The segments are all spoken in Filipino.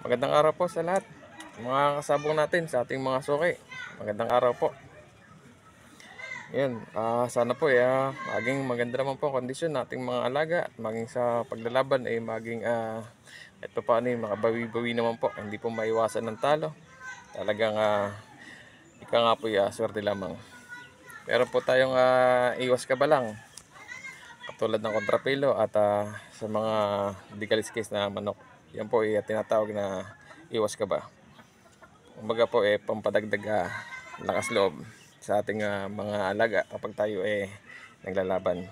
Magandang araw po sa lahat, mga kasabong natin sa ating mga suki. Magandang araw po. Yan, sana po maging maganda naman po ang kondisyon nating mga alaga at maging sa paglalaban ay maging ito pa makabawi-bawi naman po. Hindi po maiwasan ng talo. Talagang ika nga po swerte lamang. Meron po tayong iwas kabalang katulad ng kontrapelo at sa mga digaliskis na manok. Yan po tinatawag na iwas ka ba. Kumbaga po pampadagdag lakas loob sa ating mga alaga kapag tayo naglalaban.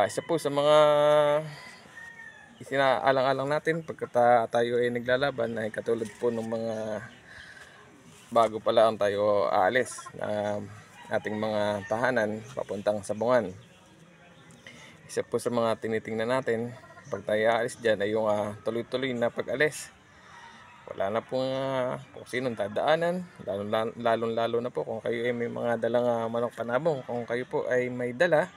Isa po sa mga isinaalang-alang natin pagka tayo naglalaban ay katulad po ng mga bago pa lang tayo aalis na ating mga tahanan papuntang sabungan. Isa po sa mga tinitingnan natin pag tayo aalis dyan ay yung tuloy-tuloy na pag-alis. Wala na pong kung sinong dadaanan, lalong-lalo na po kung kayo ay may mga dalang manok panabong. Kung kayo po ay may dala,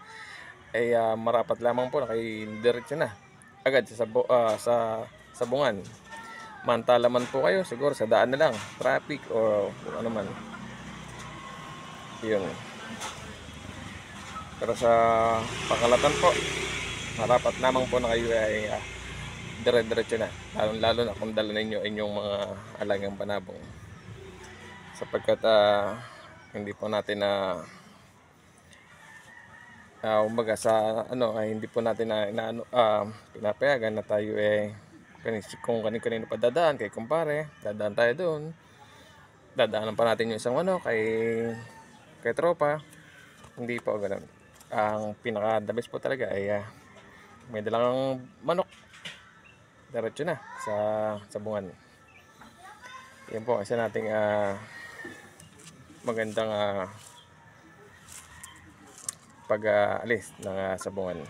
ay marapat lamang po na kayo diretso na agad sa sabungan. Mantala man po kayo, siguro sa daan na lang, traffic o kung ano man. Yun. Pero sa pakalatan po, marapat lamang po na kayo ay dire-diretso na, lalo na kung dala ninyo inyong mga alagang panabong, sapagkat hindi po natin umaga sa ay hindi po natin pinapayagan na tayo kung kanino pa dadaan, kay kumpare dadaan tayo doon, dadaanan pa natin yung isang kay tropa. Hindi po ganoon. Ang pinaka the best po talaga ay may dalang manok, diretso na sa sabungan. Yan po isa nating magandang pag-alis ng sabungan.